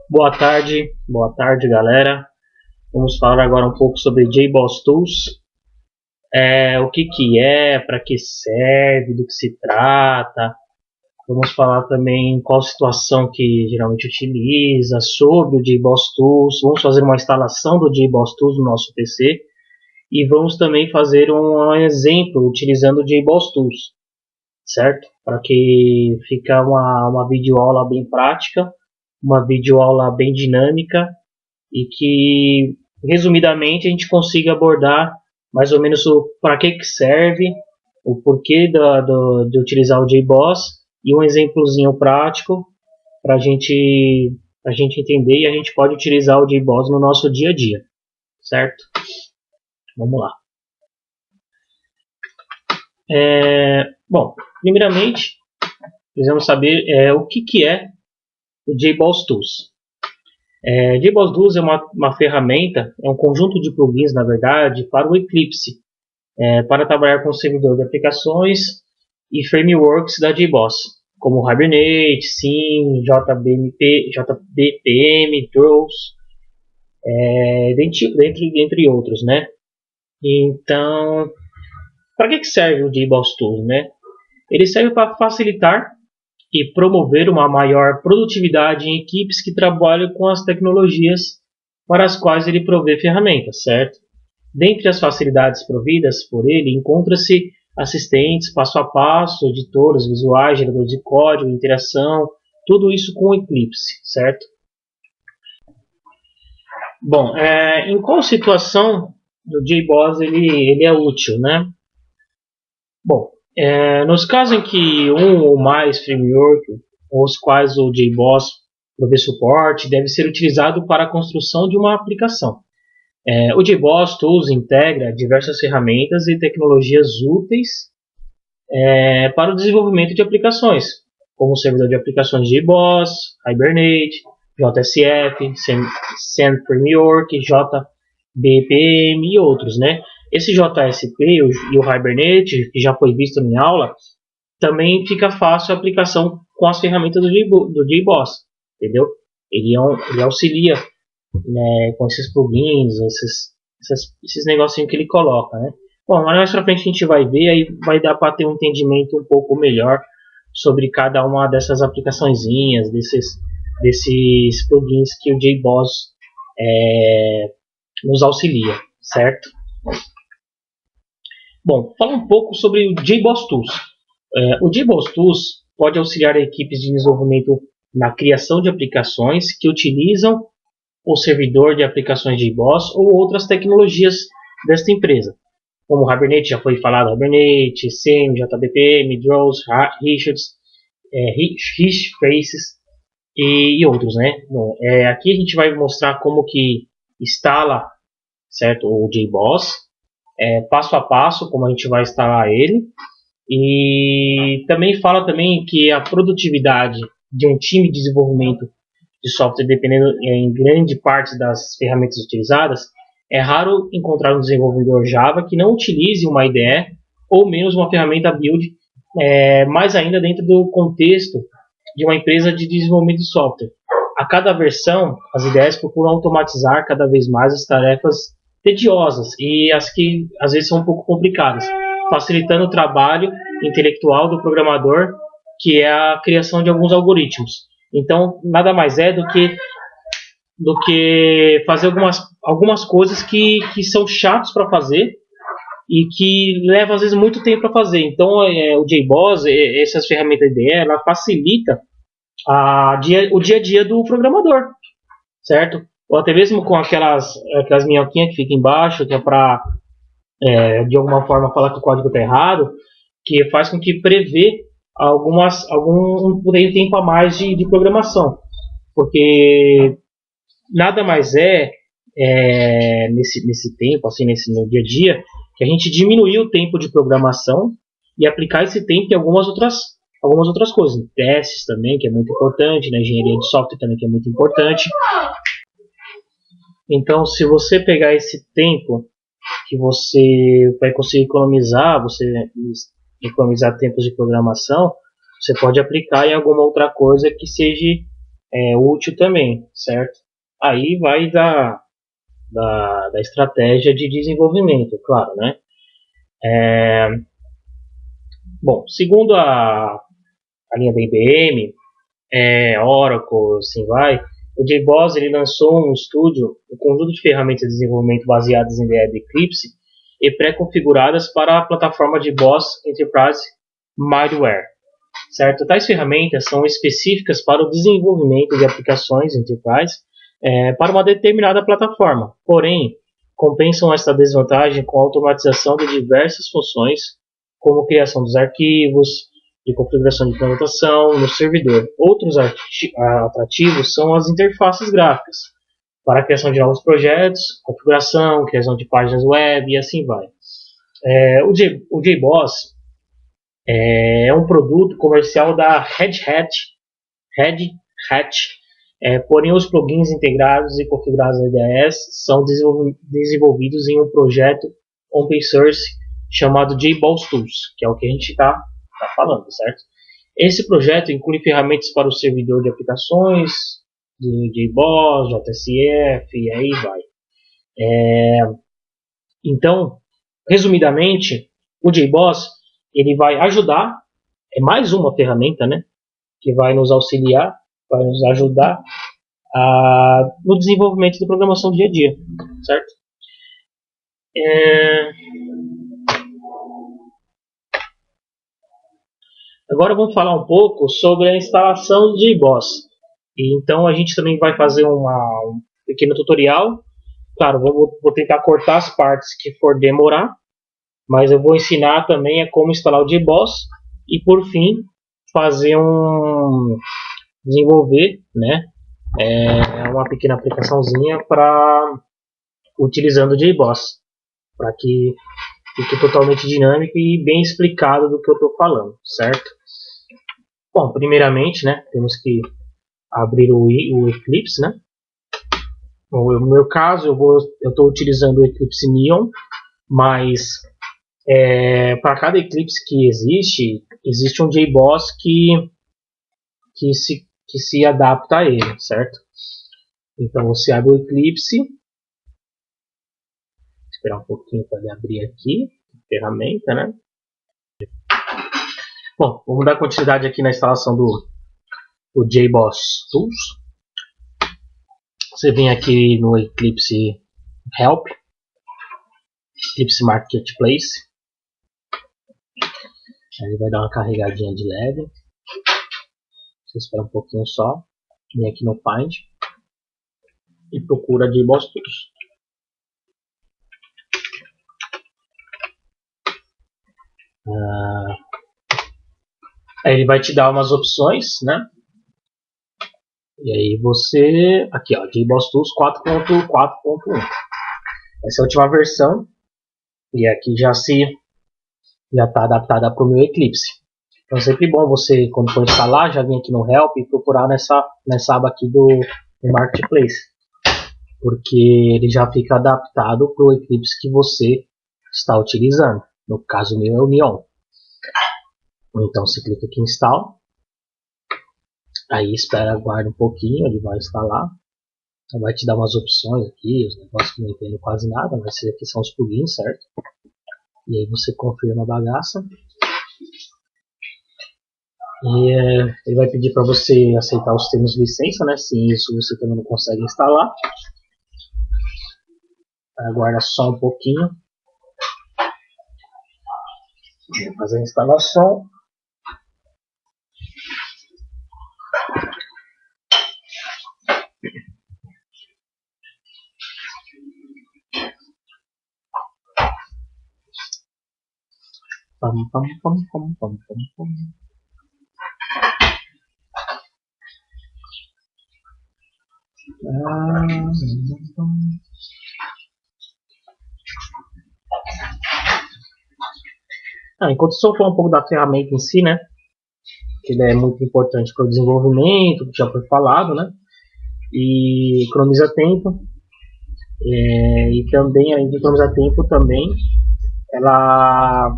Boa tarde, galera. Vamos falar agora um pouco sobre JBoss Tools. O que é, para que serve, do que se trata. Vamos falar também qual situação que geralmente utiliza, sobre o JBoss Tools. Vamos fazer uma instalação do JBoss Tools no nosso PC. E vamos também fazer um exemplo utilizando o JBoss Tools, certo? Para que fica uma videoaula bem prática, uma videoaula bem dinâmica e que, resumidamente, a gente consiga abordar mais ou menos o para que serve, o porquê de utilizar o JBoss e um exemplozinho prático para a gente entender, e a gente pode utilizar o JBoss no nosso dia a dia, certo? Vamos lá. Bom, primeiramente, precisamos saber o que é o JBoss Tools. JBoss Tools é uma ferramenta, é um conjunto de plugins, na verdade, para o Eclipse, para trabalhar com o servidor de aplicações e frameworks da JBoss, como Hibernate, Sim, JBPM, Draws, dentre outros, né? Então, para que serve o JBoss Tools, né? Ele serve para facilitar e promover uma maior produtividade em equipes que trabalham com as tecnologias para as quais ele provê ferramentas, certo? Dentre as facilidades providas por ele, encontra-se assistentes, passo a passo, editores visuais, geradores de código, interação, tudo isso com o Eclipse, certo? Bom, em qual situação o JBoss ele é útil, né? Bom, nos casos em que um ou mais frameworks, os quais o JBoss provê suporte, deve ser utilizado para a construção de uma aplicação. O JBoss Tools integra diversas ferramentas e tecnologias úteis para o desenvolvimento de aplicações, como o servidor de aplicações JBoss, Hibernate, JSF, Send Framework, JBPM e outros, né? Esse JSP e o Hibernate, que já foi visto em aula, também fica fácil a aplicação com as ferramentas do JBoss, entendeu? Ele auxilia, né, com esses plugins, esses negocinhos que ele coloca, né? Bom, mais pra frente a gente vai ver, aí vai dar para ter um entendimento um pouco melhor sobre cada uma dessas aplicaçõezinhas, desses plugins que o JBoss nos auxilia, certo? Bom, fala um pouco sobre o JBoss Tools. O JBoss Tools pode auxiliar equipes de desenvolvimento na criação de aplicações que utilizam o servidor de aplicações JBoss ou outras tecnologias desta empresa, como o Hibernate, já foi falado, Hibernate, SEM, JBPM, Draws, Hashtraces e outros, né? Bom, aqui a gente vai mostrar como que instala, certo, o JBoss, passo a passo, como a gente vai instalar ele, e também fala também que a produtividade de um time de desenvolvimento de software, dependendo em grande parte das ferramentas utilizadas, é raro encontrar um desenvolvedor Java que não utilize uma IDE ou menos uma ferramenta build, mais ainda dentro do contexto de uma empresa de desenvolvimento de software. A cada versão, as IDEs procuram automatizar cada vez mais as tarefas tediosas e as que às vezes são um pouco complicadas, facilitando o trabalho intelectual do programador, que é a criação de alguns algoritmos. Então, nada mais é do que fazer algumas coisas que são chatos para fazer e que levam às vezes muito tempo para fazer. Então, o JBoss, essas ferramentas IDE, ela facilita o dia a dia do programador, certo? Ou até mesmo com aquelas minhoquinhas que ficam embaixo, que é para de alguma forma falar que o código está errado, que faz com que prevê algum tempo a mais de programação, porque nada mais nesse tempo, assim, no dia a dia, que a gente diminuir o tempo de programação e aplicar esse tempo em algumas outras coisas, em testes também, que é muito importante, na engenharia de software também, que é muito importante. Então, se você pegar esse tempo que você vai conseguir economizar tempos de programação, você pode aplicar em alguma outra coisa que seja útil também, certo? Aí vai da estratégia de desenvolvimento, claro, né? Bom, segundo a linha da IBM, Oracle, assim vai, o JBoss ele lançou um conjunto de ferramentas de desenvolvimento baseadas em ideia de Eclipse e pré-configuradas para a plataforma JBoss Enterprise Middleware, certo? Tais ferramentas são específicas para o desenvolvimento de aplicações Enterprise para uma determinada plataforma, porém compensam esta desvantagem com a automatização de diversas funções, como criação dos arquivos, de configuração de implementação no servidor. Outros atrativos são as interfaces gráficas, para a criação de novos projetos, configuração, criação de páginas web e assim vai. O JBoss é um produto comercial da Red Hat, porém os plugins integrados e configurados na IDES são desenvolvidos em um projeto open source chamado JBoss Tools, que é o que a gente está falando, certo? Esse projeto inclui ferramentas para o servidor de aplicações, de JBoss, JSF, e aí vai. Então, resumidamente, o JBoss ele vai ajudar, é mais uma ferramenta, né, que vai nos auxiliar, vai nos ajudar no desenvolvimento da programação do dia a dia, certo? Agora vamos falar um pouco sobre a instalação de JBoss. Então a gente também vai fazer um pequeno tutorial. Claro, vou tentar cortar as partes que for demorar, mas eu vou ensinar também como instalar o JBoss e por fim desenvolver, né, uma pequena aplicaçãozinha para utilizando o JBoss, para que fique totalmente dinâmico e bem explicado do que eu estou falando, certo? Bom, primeiramente, né, temos que abrir o Eclipse, né? Bom, no meu caso, eu estou utilizando o Eclipse Neon, mas para cada Eclipse que existe um JBoss que se adapta a ele, certo? Então você abre o Eclipse, esperar um pouquinho para ele abrir aqui, ferramenta, né? Bom, vamos dar continuidade aqui na instalação do JBoss Tools. Você vem aqui no Eclipse Help, Eclipse Marketplace. Ele vai dar uma carregadinha de leve. Você espera um pouquinho só. Vem aqui no Find e procura JBoss Tools. Aí ele vai te dar umas opções, né? E aí você, aqui ó, JBoss Tools 4.4.1. Essa é a última versão e aqui já está adaptada para o meu Eclipse. Então é sempre bom você, quando for instalar, já vir aqui no Help e procurar nessa aba aqui do Marketplace, porque ele já fica adaptado para o Eclipse que você está utilizando. No caso meu é o Neon. Então você clica aqui em Install, aí espera, aguarda um pouquinho, ele vai instalar. Então vai te dar umas opções aqui, os negócios que não entendo quase nada, mas esses aqui são os plugins, certo? E aí você confirma a bagaça. E ele vai pedir para você aceitar os termos de licença, né? Sem isso você também não consegue instalar. Aguarda só um pouquinho. Vou fazer a instalação. Pam, pam, pam, pam, pam, pam, pam. Enquanto eu só falar um pouco da ferramenta em si, né? Que ele é muito importante para o desenvolvimento, que já foi falado, né? E economiza tempo. E também, além de economizar tempo, também ela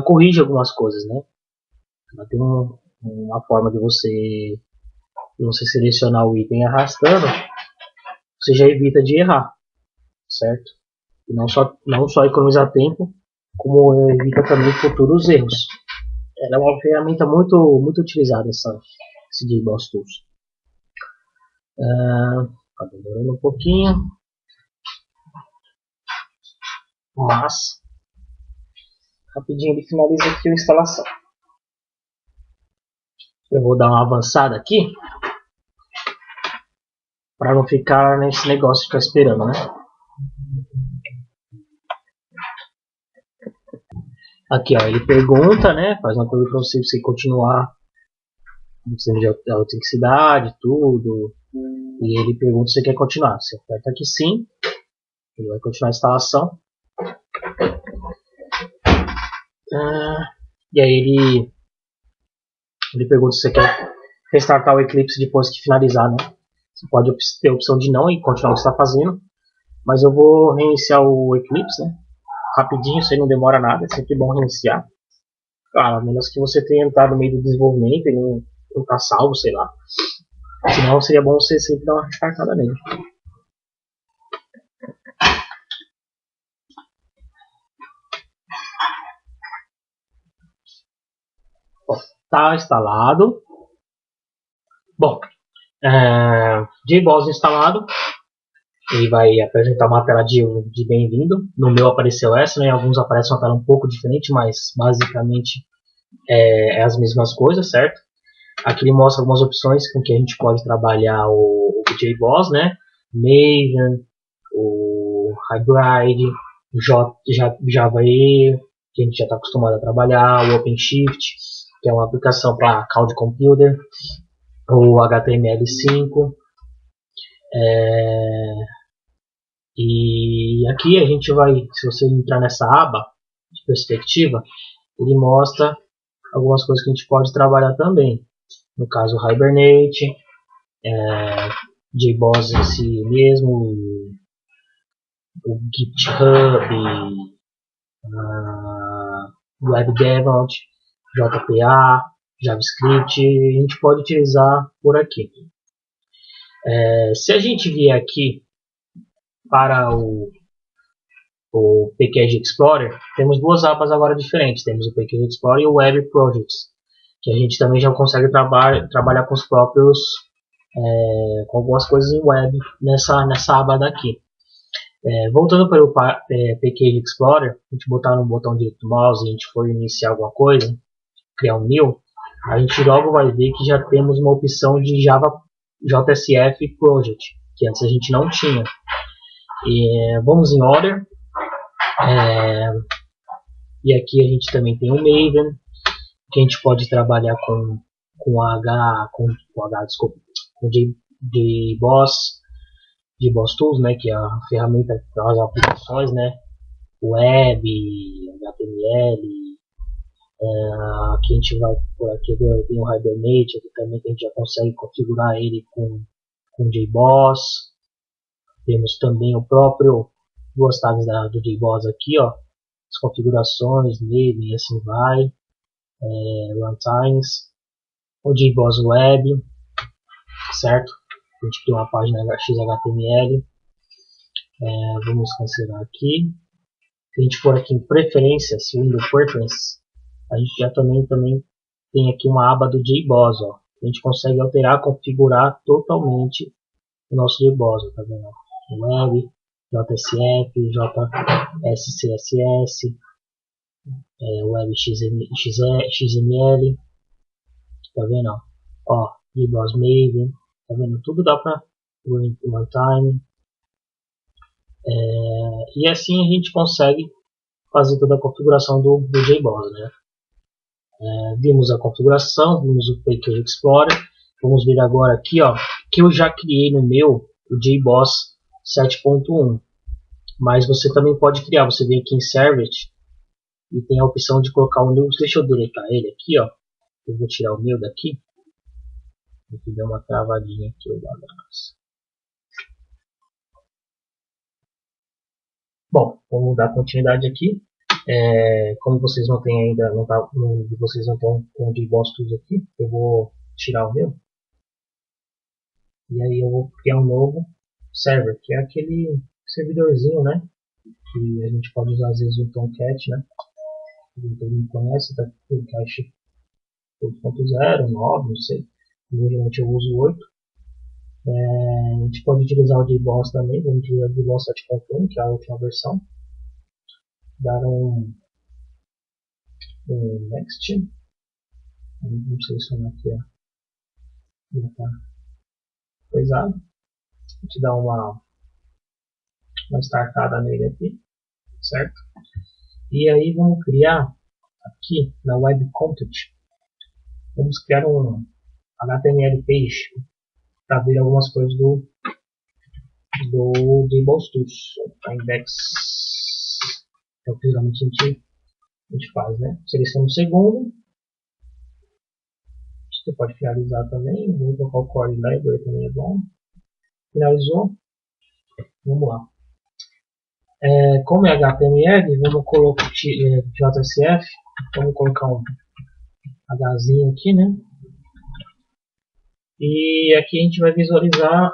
corrige algumas coisas, né? Ela tem uma forma de você e você selecionar o item arrastando, você já evita de errar, certo? E não só economizar tempo, como evita também futuros erros. Ela é uma ferramenta muito utilizada, esse JBoss Tools. Tá demorando um pouquinho, mas rapidinho ele finaliza aqui a instalação. Eu vou dar uma avançada aqui para não ficar nesse negócio de ficar esperando, né? Aqui, ó, ele pergunta, né? Faz uma pergunta para você continuar de autenticidade, tudo. E ele pergunta se você quer continuar. Você aperta aqui sim, ele vai continuar a instalação. E aí ele pergunta se você quer restartar o Eclipse depois que finalizar, né? Você pode ter a opção de não e continuar o que você está fazendo. Mas eu vou reiniciar o Eclipse, né? Rapidinho, isso aí não demora nada, é sempre bom reiniciar. Claro, a menos que você tenha entrado no meio do desenvolvimento e não está salvo, sei lá. Senão seria bom você sempre dar uma restartada nele. Está instalado. Bom, JBoss instalado. Ele vai apresentar uma tela de bem-vindo. No meu apareceu essa, né? Alguns aparecem uma tela um pouco diferente, mas basicamente é as mesmas coisas, certo? Aqui ele mostra algumas opções com que a gente pode trabalhar o JBoss, né? Maven, o Hybrid, Java E, que a gente já está acostumado a trabalhar, o OpenShift, que é uma aplicação para Cloud Computer, o HTML5. E aqui a gente vai, se você entrar nessa aba de perspectiva, ele mostra algumas coisas que a gente pode trabalhar também. No caso, o Hibernate, JBoss em si mesmo, o GitHub, WebDevant, JPA, JavaScript, a gente pode utilizar por aqui. Se a gente vier aqui para o Package Explorer, temos duas abas agora diferentes. Temos o Package Explorer e o Web Projects, que a gente também já consegue trabalhar com os próprios, com algumas coisas em web nessa aba daqui. Voltando para o Package Explorer, a gente botar no botão direito do mouse e a gente for iniciar alguma coisa, criar um new, a gente logo vai ver que já temos uma opção de Java JSF Project, que antes a gente não tinha. Vamos em Order, e aqui a gente também tem o Maven, que a gente pode trabalhar com JBoss Tools, né, que é a ferramenta para as aplicações, né, web, HTML. Aqui a gente vai por aqui tem o Hibernate, aqui também que a gente já consegue configurar ele com JBoss. Temos também o próprio duas tags do JBoss aqui, ó, as configurações nele e assim vai, runtimes, o JBoss Web, certo? A gente tem uma página XHTML. Vamos cancelar aqui. Se a gente for aqui em preferências, Window Preferences, a gente já também tem aqui uma aba do JBoss, ó. A gente consegue alterar, configurar totalmente o nosso JBoss, tá vendo? Web, JSF, JSCSS, Web XML, tá vendo? Ó, JBoss Maven, tá vendo? Tudo dá para runtime. E assim a gente consegue fazer toda a configuração do JBoss, né? Vimos a configuração, vimos o Package Explorer. Vamos ver agora aqui, ó, que eu já criei no meu o JBoss 7.1, mas você também pode criar. Você vem aqui em Servlet e tem a opção de colocar o meu. Deixa eu deletar ele aqui, ó. Eu vou tirar o meu daqui. Vou dar uma travadinha aqui, Bom, vamos dar continuidade aqui. Como vocês não têm ainda, vocês não estão com o JBoss Tools aqui, eu vou tirar o meu. E aí eu vou criar um novo server, que é aquele servidorzinho, né? Que a gente pode usar às vezes o Tomcat, né? Que todo mundo conhece, tá? O cache 8.0, 9, não sei. Geralmente eu uso 8. A gente pode utilizar o JBoss também, vamos utilizar o JBoss 7.1, que é a última versão. Dar um Next. Vamos selecionar aqui, ó. Já tá coisado. Vou te dar uma startada nele aqui, certo? E aí vamos criar aqui na Web Content, vamos criar um HTML page para ver algumas coisas do JBoss Tools, a index, é o que geralmente a gente faz, né? Seleciona o segundo, você pode finalizar também, vou colocar o Core Library também é bom. Finalizou, vamos lá. Como é HTML, vamos colocar JSF, vamos colocar um Hzinho aqui, né? E aqui a gente vai visualizar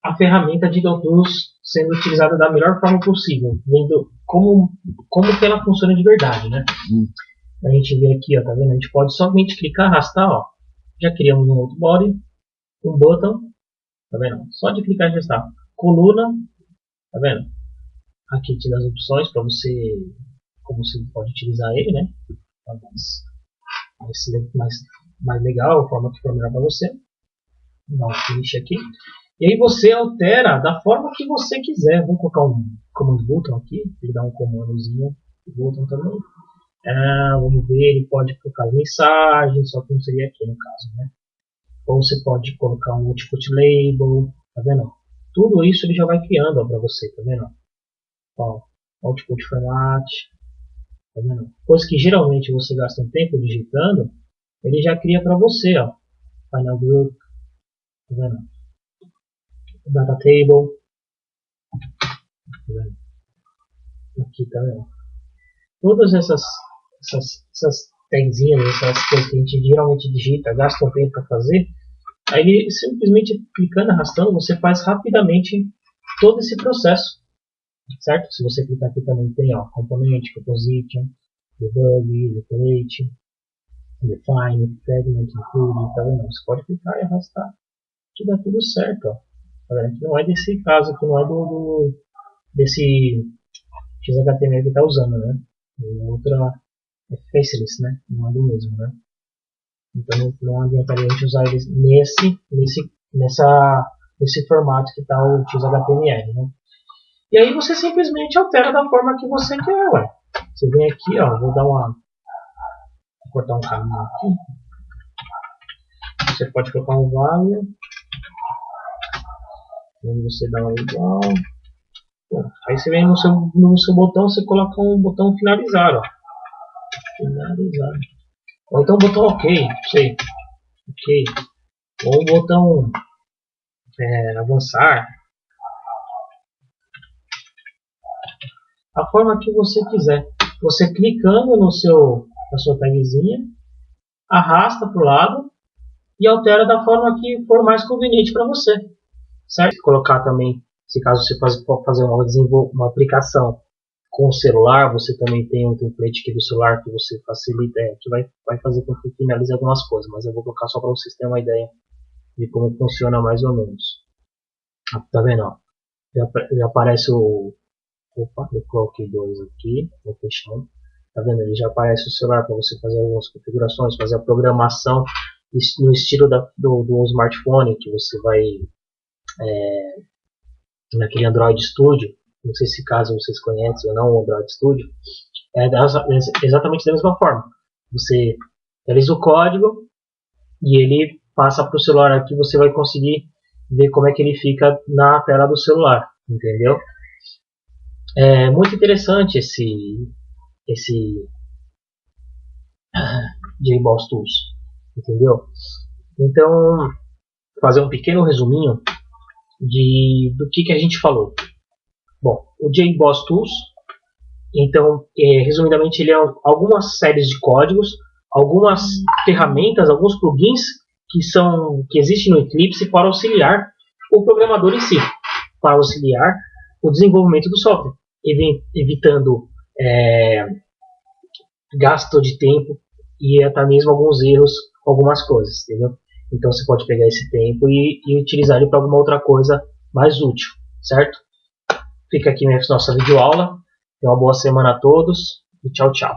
a ferramenta de DevTools sendo utilizada da melhor forma possível, vendo como que ela funciona de verdade, né? A gente vê aqui, ó, tá vendo? A gente pode somente clicar, arrastar, ó. Já criamos um outro body, um button, tá vendo? Só de clicar e arrastar. Coluna, tá vendo? Aqui te dá as opções para você, como você pode utilizar ele, né? Mais legal, a forma que for melhor para você. Dá um finish aqui. E aí você altera da forma que você quiser. Vou colocar um comando button aqui, ele dá um comandozinho button também. Vamos ver, ele pode colocar mensagens, só que não seria aqui no caso, né? Ou você pode colocar um output label, tá vendo? Tudo isso ele já vai criando para você, tá vendo? Ó, output format, tá vendo? Coisa que geralmente você gasta um tempo digitando, ele já cria para você, ó. Final group, tá vendo? Data table, tá vendo? Aqui, tá vendo? Todas essas tagzinhas, essas coisas que a gente geralmente digita, gasta um tempo para fazer, aí ele simplesmente clicando, arrastando, você faz rapidamente todo esse processo, certo? Se você clicar aqui também tem, ó, componente, composition, debug, decorate, define, fragment, include, tá vendo? Você pode clicar e arrastar, que dá tudo certo, ó. Tá vendo? Aqui não é desse caso, aqui não é desse XHTML que está usando, né? Outra é faceless, né? Não é do mesmo, né? Então não adiantaria a gente usar eles nesse formato que está o XHTML, né? E aí você simplesmente altera da forma que você quer, ué. Você vem aqui, ó, vou cortar um caminho aqui. Você pode colocar um value. Aí você dá um igual. Bom, aí você vem no seu botão, você coloca um botão finalizar, ó. Finalizar. Ou então um botão OK, não sei. OK. Ou um botão avançar. A forma que você quiser. Você clicando na sua tagzinha, arrasta para o lado e altera da forma que for mais conveniente para você. Certo? Colocar também, se caso você for fazer uma aplicação com o celular, você também tem um template aqui do celular que você facilita, que vai fazer com que finalize algumas coisas, mas eu vou colocar só para vocês terem uma ideia de como funciona mais ou menos. Tá vendo? Ó? Já aparece o... Opa, eu coloquei dois aqui, vou fechando. Tá vendo? Ele já aparece o celular para você fazer algumas configurações, fazer a programação no estilo do smartphone, que você vai naquele Android Studio. Não sei se caso vocês conhecem ou não o Android Studio. É exatamente da mesma forma. Você realiza o código e ele passa para o celular aqui. Você vai conseguir ver como é que ele fica na tela do celular, entendeu? É muito interessante esse JBoss Tools, entendeu? Então, fazer um pequeno resuminho do que a gente falou. Bom, o JBoss Tools, então, resumidamente, ele é algumas séries de códigos, algumas ferramentas, alguns plugins que existem no Eclipse para auxiliar o programador em si, para auxiliar o desenvolvimento do software, evitando gasto de tempo e até mesmo alguns erros, algumas coisas, entendeu? Então você pode pegar esse tempo e utilizar ele para alguma outra coisa mais útil, certo? Fica aqui nossa videoaula. Uma boa semana a todos e tchau, tchau.